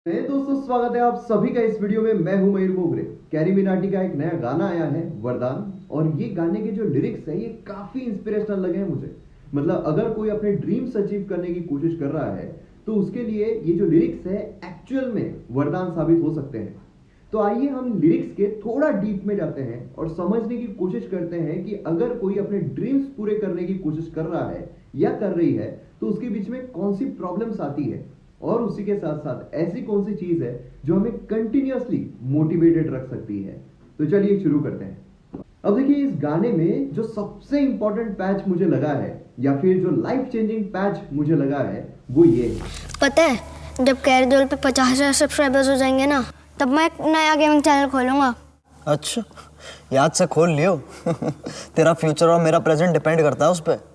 दोस्तों, स्वागत है आप सभी का इस वीडियो में। मैं हूं मयूर मोगरे। कैरी मिनाटी का एक नया गाना आया है वरदान, और ये गाने के जो लिरिक्स है ये काफी इंस्पिरेशनल लगे हैं मुझे। मतलब अगर कोई अपने ड्रीम्स अचीव करने की कोशिश कर रहा है तो उसके लिए ये जो लिरिक्स है एक्चुअल में वरदान साबित हो सकते हैं। तो आइए हम लिरिक्स के थोड़ा डीप में जाते हैं और समझने की कोशिश करते हैं कि अगर कोई अपने ड्रीम्स पूरे करने की कोशिश कर रहा है या कर रही है तो उसके बीच में कौन सी प्रॉब्लम्स आती है, और उसी के साथ साथ ऐसी कौन सी चीज है जो हमें कंटिन्यूअसली मोटिवेटेड रख सकती है। तो चलिए शुरू करते हैं। अब देखिए, इस गाने में जो सबसे इंपॉर्टेंट पैच मुझे लगा है या फिर जो लाइफ चेंजिंग पैच मुझे लगा है वो ये है। पता है, जब कैरी पे 50,000 सब्सक्राइबर्स हो जाएंगे ना, तब मैं एक नया गेमिंग चैनल खोलूंगा। अच्छा, याद से खोल लियो। तेरा फ्यूचर और मेरा प्रेजेंट डिपेंड करता है उस पर।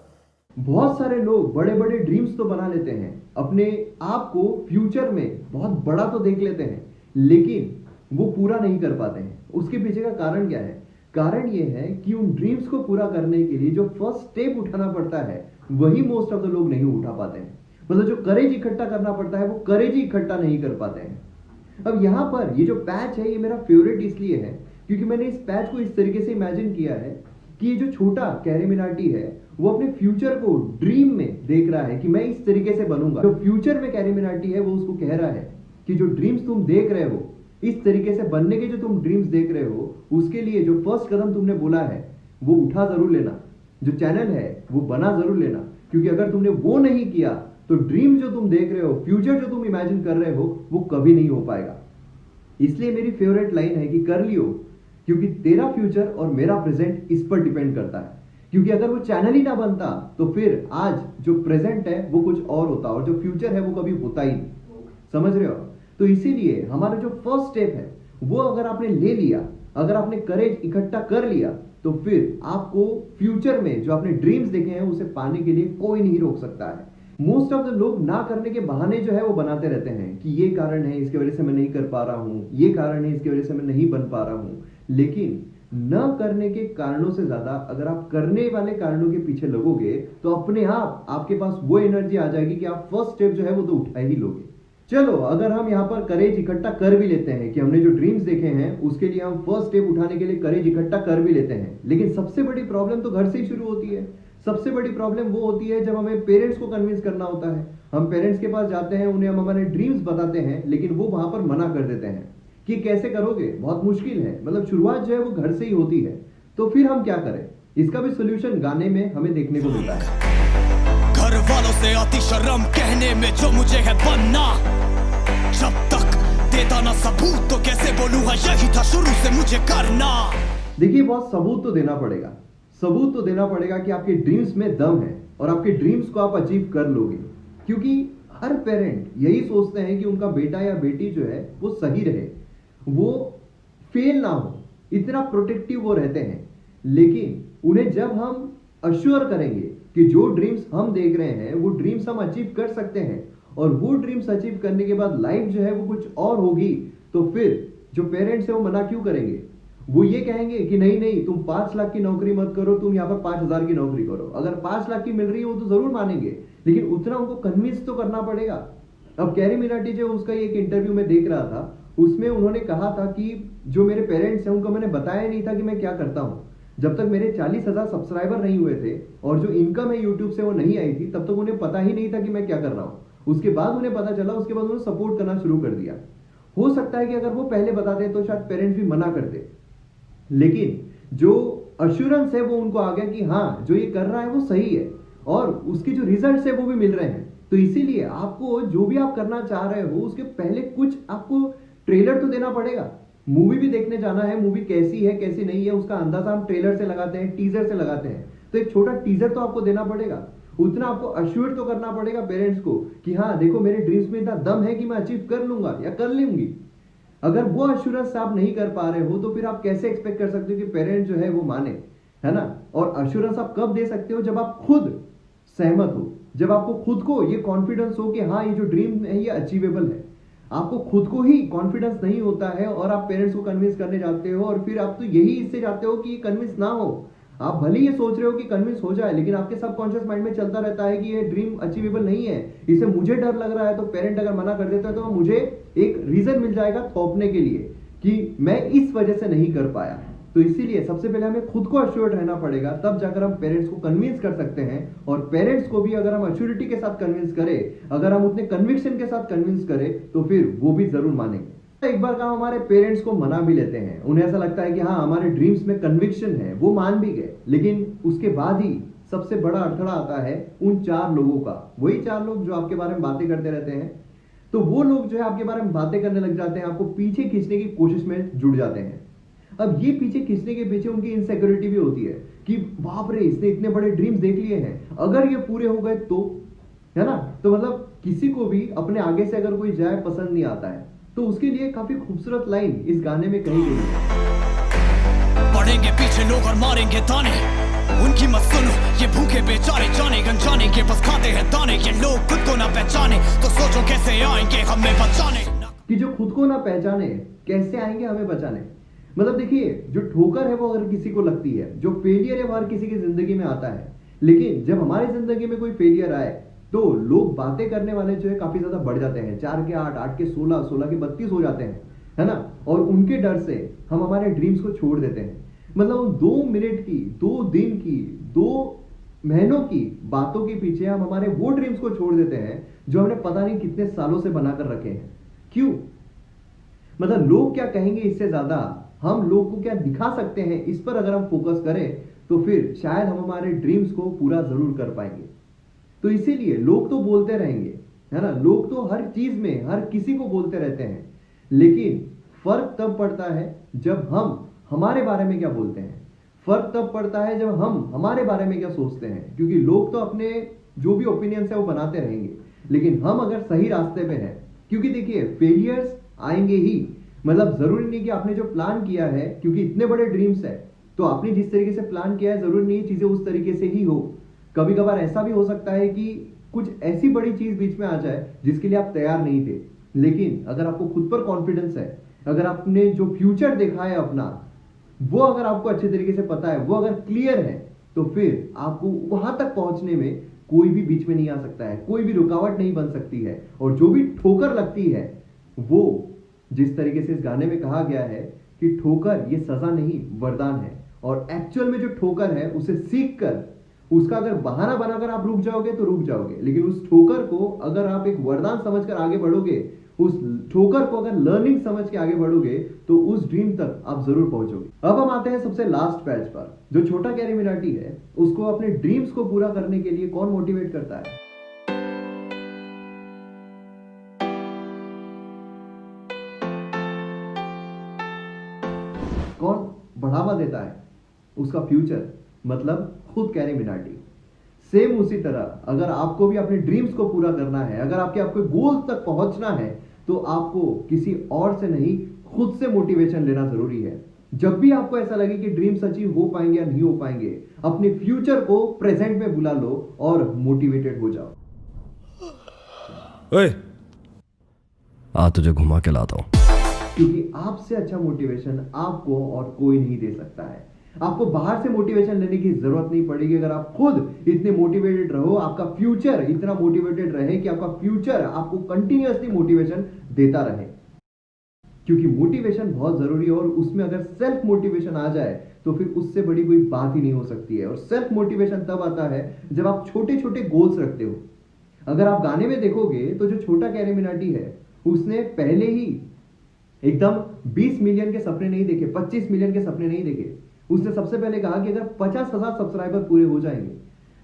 बहुत सारे लोग बड़े बड़े ड्रीम्स तो बना लेते हैं, अपने आप को फ्यूचर में बहुत बड़ा तो देख लेते हैं, लेकिन वो पूरा नहीं कर पाते हैं। उसके पीछे का कारण क्या है? कारण ये है कि उन ड्रीम्स को पूरा करने के लिए जो फर्स्ट स्टेप उठाना पड़ता है वही मोस्ट ऑफ द लोग नहीं उठा पाते हैं। मतलब जो करेज इकट्ठा करना पड़ता है वो करेज ही इकट्ठा नहीं कर पाते हैं। अब यहां पर ये जो पैच है ये मेरा फेवरेट इसलिए है क्योंकि मैंने इस पैच को इस तरीके से इमेजिन किया है कि ये जो छोटा कैरी मिनाटी है वो अपने फ्यूचर को ड्रीम में देख रहा है कि मैं इस तरीके से बनूंगा। जो फ्यूचर में कैरी मिनाटी है वो उसको कह रहा है कि जो ड्रीम्स तुम देख रहे हो, इस तरीके से बनने के जो तुम ड्रीम्स देख रहे हो, उसके लिए जो फर्स्ट कदम तुमने बोला है वो उठा जरूर लेना। जो चैनल है वो बना जरूर लेना, क्योंकि अगर तुमने वो नहीं किया तो ड्रीम जो तुम देख रहे हो, फ्यूचर जो तुम इमेजिन कर रहे हो, वो कभी नहीं हो पाएगा। इसलिए मेरी फेवरेट लाइन है कि कर लियो, क्योंकि तेरा फ्यूचर और मेरा प्रेजेंट इस पर डिपेंड करता है। क्योंकि अगर वो चैनल ही ना बनता तो फिर आज जो प्रेजेंट है वो कुछ और होता और जो फ्यूचर है वो कभी होता ही नहीं। समझ रहे हो? तो इसीलिए हमारा जो फर्स्ट स्टेप है वो अगर आपने ले लिया, अगर आपने करेज इकट्ठा कर लिया, तो फिर आपको फ्यूचर में जो आपने ड्रीम्स देखे हैं उसे पाने के लिए कोई नहीं रोक सकता है। मोस्ट ऑफ द लोग ना करने के बहाने जो है वो बनाते रहते हैं कि ये कारण है, इसकी वजह से मैं नहीं कर पा रहा हूं, ये कारण है, इसकी वजह से मैं नहीं बन पा रहा हूं। लेकिन न करने के कारणों से ज्यादा अगर आप करने वाले कारणों के पीछे लगोगे तो अपने आप आपके पास वो एनर्जी आ जाएगी कि आप फर्स्ट स्टेप जो है वो तो उठा ही लोगे। चलो, अगर हम यहाँ पर करेज इकट्ठा कर भी लेते हैं कि हमने जो ड्रीम्स देखे हैं उसके लिए हम फर्स्ट स्टेप उठाने के लिए करेज इकट्ठा कर भी लेते हैं, लेकिन सबसे बड़ी प्रॉब्लम तो घर से ही शुरू होती है। सबसे बड़ी प्रॉब्लम वो होती है जब हमें पेरेंट्स को कन्विंस करना होता है। हम पेरेंट्स के पास जाते हैं, उन्हें हम हमारे ड्रीम्स बताते हैं, लेकिन वो वहां पर मना कर देते हैं कि कैसे करोगे, बहुत मुश्किल है। मतलब शुरुआत जो है वो घर से ही होती है। तो फिर हम क्या करें? इसका भी सोल्यूशन गाने में हमें देखने को मिलता है। घर वालों से आती शर्म कहने में जो मुझे है बनना, जब तक देता ना सबूत तो कैसे बोलूं हाँ यही था शुरू से मुझे करना। देखिए, बहुत सबूत तो देना पड़ेगा। सबूत तो देना पड़ेगा कि आपके ड्रीम्स में दम है और आपके ड्रीम्स को आप अचीव कर लोगे। क्योंकि हर पेरेंट यही सोचते हैं कि उनका बेटा या बेटी जो है वो सही रहे, वो फेल ना हो, इतना प्रोटेक्टिव वो रहते हैं। लेकिन उन्हें जब हम अश्योर करेंगे कि जो ड्रीम्स हम देख रहे हैं वो ड्रीम्स हम अचीव कर सकते हैं और वो ड्रीम्स अचीव करने के बाद लाइफ जो है वो कुछ और होगी, तो फिर जो पेरेंट्स है वो मना क्यों करेंगे? वो ये कहेंगे कि नहीं नहीं, तुम 5 लाख की नौकरी मत करो, तुम यहाँ पर 5,000 की नौकरी करो। अगर 5 लाख की मिल रही है वो तो जरूर मानेंगे, लेकिन उतना उनको कन्विंस तो करना पड़ेगा। अब कैरी मिनाटी जो उसका एक इंटरव्यू में देख रहा था, उसमें उन्होंने कहा था कि जो मेरे पेरेंट्स हैं उनको मैंने बताया नहीं था कि मैं क्या करता हूं। जब तक मेरे 40,000 सब्सक्राइबर नहीं हुए थे और जो इनकम है यूट्यूब से वो नहीं आई थी, तब तक उन्हें पता ही नहीं था कि मैं क्या कर रहा हूं। उसके बाद उन्हें पता चला, उसके बाद उन्होंने सपोर्ट करना शुरू कर दिया। हो सकता है कि अगर वो पहले बताते तो शायद पेरेंट्स भी मना करते, लेकिन जो अश्योरेंस है वो उनको आ गया कि हाँ, जो ये कर रहा है वो सही है और उसके जो रिजल्ट्स है वो भी मिल रहे हैं। तो इसीलिए आपको जो भी आप करना चाह रहे हो उसके पहले कुछ आपको ट्रेलर तो देना पड़ेगा। मूवी भी देखने जाना है, मूवी कैसी है कैसी नहीं है उसका अंदाजा हम ट्रेलर से लगाते हैं, टीजर से लगाते हैं। तो एक छोटा टीजर तो आपको देना पड़ेगा। उतना आपको अश्योर तो करना पड़ेगा पेरेंट्स को कि हाँ देखो, मेरे ड्रीम्स में इतना दम है कि मैं अचीव कर लूंगा या कर लूंगी। अगर वो अश्योरेंस आप नहीं कर पा रहे हो तो फिर आप कैसे एक्सपेक्ट कर सकते हो कि पेरेंट्स जो है वो माने, है ना? और अश्योरेंस आप कब दे सकते हो? जब आप खुद सहमत हो, जब आपको खुद को ये कॉन्फिडेंस हो कि हाँ, ये जो ड्रीम है ये अचीवेबल है। आपको खुद को ही कॉन्फिडेंस नहीं होता है और आप पेरेंट्स को कन्विंस करने जाते हो, और फिर आप तो यही इससे जाते हो कि ये कन्विंस ना हो, आप भले ये सोच रहे हो कि कन्विंस हो जाए, लेकिन आपके सबकॉन्शियस माइंड में चलता रहता है कि ये ड्रीम अचीवेबल नहीं है, इसे मुझे डर लग रहा है। तो पेरेंट अगर मना कर देता है तो मुझे एक रीजन मिल जाएगा थोपने के लिए कि मैं इस वजह से नहीं कर पाया। तो इसीलिए सबसे पहले हमें खुद को अश्योर्ड रहना पड़ेगा, तब जाकर हम पेरेंट्स को कन्विंस कर सकते हैं। और पेरेंट्स को भी अगर हम अश्योरिटी के साथ कन्विंस करें, अगर हम उतने कन्विक्शन के साथ कन्विंस करें, तो फिर वो भी जरूर मानेंगे। एक बार का हमारे पेरेंट्स को मना भी लेते हैं, उन्हें ऐसा लगता है कि हाँ हमारे ड्रीम्स में कन्विक्शन है, वो मान भी गए, लेकिन उसके बाद ही सबसे बड़ा अड़थड़ा आता है उन 4 लोगों का। वही 4 लोग जो आपके बारे में बातें करते रहते हैं। तो वो लोग जो है आपके बारे में बातें करने लग जाते हैं, आपको पीछे खींचने की कोशिश में जुड़ जाते हैं। अब ये पीछे खींचने के पीछे उनकी इनसिक्योरिटी भी होती है कि बाप रे, इसने इतने बड़े ड्रीम्स देख लिए हैं, अगर ये पूरे हो गए तो, है ना। तो मतलब किसी को भी अपने आगे से अगर कोई जाए पसंद नहीं आता है। तो उसके लिए काफी खूबसूरत लाइन इस गाने में कही गई है। पड़ेंगे पीछे लोग और मारेंगे ताने, उनकी मत सुनो, ये भूखे बेचारे जाने गंजाने के बस खाते हैं ताने। ये लोग खुद को ना पहचाने तो सोचो कैसे आएंगे हमें बचाने। कि जो खुद को ना पहचाने कैसे आएंगे हमें बचाने। मतलब देखिए, जो ठोकर है वो अगर किसी को लगती है, जो फेलियर है वो हर किसी की जिंदगी में आता है, लेकिन जब हमारी जिंदगी में कोई फेलियर आए तो लोग बातें करने वाले जो है काफी ज्यादा बढ़ जाते हैं। 4 के 8, 8 के 16, 16 के 32 हो जाते हैं, है ना। और उनके डर से हम हमारे ड्रीम्स को छोड़ देते हैं। मतलब उन 2 मिनट की, 2 दिन की, 2 महीनों की बातों के पीछे हम हमारे वो ड्रीम्स को छोड़ देते हैं जो हमने पता नहीं कितने सालों से बनाकर रखे हैं। क्यों? मतलब लोग क्या कहेंगे इससे ज्यादा हम लोग को क्या दिखा सकते हैं, इस पर अगर हम फोकस करें तो फिर शायद हम हमारे ड्रीम्स को पूरा जरूर कर पाएंगे। तो इसीलिए लोग तो बोलते रहेंगे, है ना। लोग तो हर चीज में हर किसी को बोलते रहते हैं, लेकिन फर्क तब पड़ता है जब हम हमारे बारे में क्या बोलते हैं। फर्क तब पड़ता है जब हम हमारे बारे में क्या सोचते हैं। क्योंकि लोग तो अपने जो भी ओपिनियंस है वो बनाते रहेंगे, लेकिन हम अगर सही रास्ते पे हैं, क्योंकि देखिए फेलियर्स आएंगे ही। मतलब जरूरी नहीं कि आपने जो प्लान किया है, क्योंकि इतने बड़े ड्रीम्स है तो आपने जिस तरीके से प्लान किया है जरूरी नहीं चीजें उस तरीके से ही हो। कभी कभार ऐसा भी हो सकता है कि कुछ ऐसी बड़ी चीज बीच में आ जाए जिसके लिए आप तैयार नहीं थे, लेकिन अगर आपको खुद पर कॉन्फिडेंस है, अगर आपने जो फ्यूचर देखा है अपना, वो अगर आपको अच्छे तरीके से पता है, वो अगर क्लियर है, तो फिर आपको वहां तक पहुंचने में कोई भी बीच में नहीं आ सकता है, कोई भी रुकावट नहीं बन सकती है। और जो भी ठोकर लगती है, वो जिस तरीके से इस गाने में कहा गया है कि ठोकर ये सजा नहीं वरदान है, और एक्चुअल में जो ठोकर है उसे सीख कर उसका अगर बहाना बनाकर आप रुक जाओगे तो रुक जाओगे, लेकिन उस ठोकर को अगर आप एक वरदान समझकर आगे बढ़ोगे, उस ठोकर को अगर लर्निंग समझ के आगे बढ़ोगे, तो उस ड्रीम तक आप जरूर पहुंचोगे। अब हम आते हैं सबसे लास्ट पैच पर। जो छोटा कैरी मिनाटी है उसको अपने ड्रीम्स को पूरा करने के लिए कौन मोटिवेट करता है? कौन बढ़ावा देता है उसका फ्यूचर? मतलब खुद कैरी मिनाटी। सेम उसी तरह अगर आपको भी अपने ड्रीम्स को पूरा करना है, अगर आपके गोल तक पहुंचना है, तो आपको किसी और से नहीं खुद से मोटिवेशन लेना जरूरी है। जब भी आपको ऐसा लगे कि ड्रीम्स अचीव हो पाएंगे या नहीं हो पाएंगे, अपने फ्यूचर को प्रेजेंट में बुला लो और मोटिवेटेड हो जाओ। ओए, आ तुझे घुमा के लाता हूं। क्योंकि आपसे अच्छा मोटिवेशन आपको और कोई नहीं दे सकता है। आपको बाहर से मोटिवेशन लेने की जरूरत नहीं पड़ेगी। अगर आप खुद इतने मोटिवेटेड रहो, आपका फ्यूचर इतना मोटिवेटेड रहे कि आपका फ्यूचर आपको कंटिन्यूअसली मोटिवेशन देता रहे। क्योंकि मोटिवेशन बहुत जरूरी है, और उसमें अगर सेल्फ मोटिवेशन आ जाए तो फिर उससे बड़ी कोई बात ही नहीं हो सकती है। और सेल्फ मोटिवेशन तब आता है जब आप छोटे छोटे गोल्स रखते हो। अगर आप गाने में देखोगे तो जो छोटा कैरी मिनाटी है उसने पहले ही एकदम 20 मिलियन के सपने नहीं देखे, 25 मिलियन के सपने नहीं देखे। उसने सबसे पहले कहा कि अगर 50,000 सब्सक्राइबर पूरे हो जाएंगे,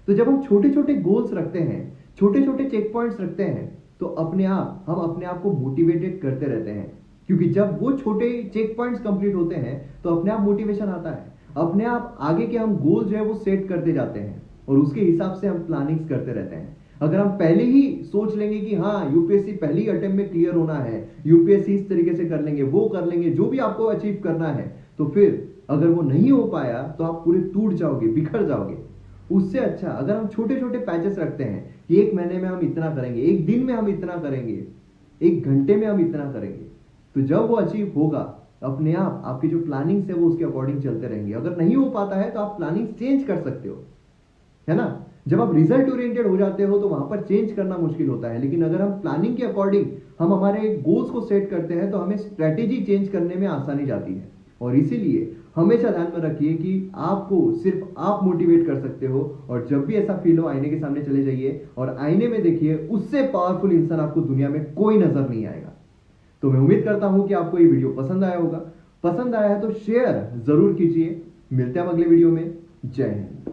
तो जब हम छोटे छोटे गोल्स रखते हैं, छोटे छोटे चेक पॉइंट्स रखते हैं, तो हम अपने आप को मोटिवेटेड करते रहते हैं। क्योंकि जब वो छोटे चेक पॉइंट्स कंप्लीट होते हैं तो अपने आप मोटिवेशन आता है, अपने आप आगे के हम गोल जो है वो सेट करते जाते हैं, और उसके हिसाब से हम प्लानिंग्स करते रहते हैं। अगर हम पहले ही सोच लेंगे कि हाँ यूपीएससी पहली अटेम्प्ट में क्लियर होना है, यूपीएससी इस तरीके से कर लेंगे, वो कर लेंगे, जो भी आपको अचीव करना है, तो फिर अगर वो नहीं हो पाया तो आप पूरे टूट जाओगे, बिखर जाओगे। उससे अच्छा अगर हम छोटे छोटे पैचेस रखते हैं कि 1 महीने में हम इतना करेंगे, 1 दिन में हम इतना करेंगे, 1 घंटे में हम इतना करेंगे, तो जब वो अचीव होगा अपने आप आपकी जो प्लानिंग्स है वो उसके अकॉर्डिंग चलते रहेंगे। अगर नहीं हो पाता है तो आप प्लानिंग चेंज कर सकते हो, है ना। जब आप रिजल्ट ओरिएंटेड हो जाते हो तो वहां पर चेंज करना मुश्किल होता है, लेकिन अगर हम प्लानिंग के अकॉर्डिंग हम हमारे गोल्स को सेट करते हैं तो हमें स्ट्रेटेजी चेंज करने में आसानी जाती है। और इसीलिए हमेशा ध्यान में रखिए कि आपको सिर्फ आप मोटिवेट कर सकते हो, और जब भी ऐसा फील हो आईने के सामने चले जाइए और आईने में देखिए, उससे पावरफुल इंसान आपको दुनिया में कोई नजर नहीं आएगा। तो मैं उम्मीद करता हूं कि आपको ये वीडियो पसंद आया होगा। पसंद आया है तो शेयर जरूर कीजिए। मिलते हैं अगले वीडियो में। जय हिंद।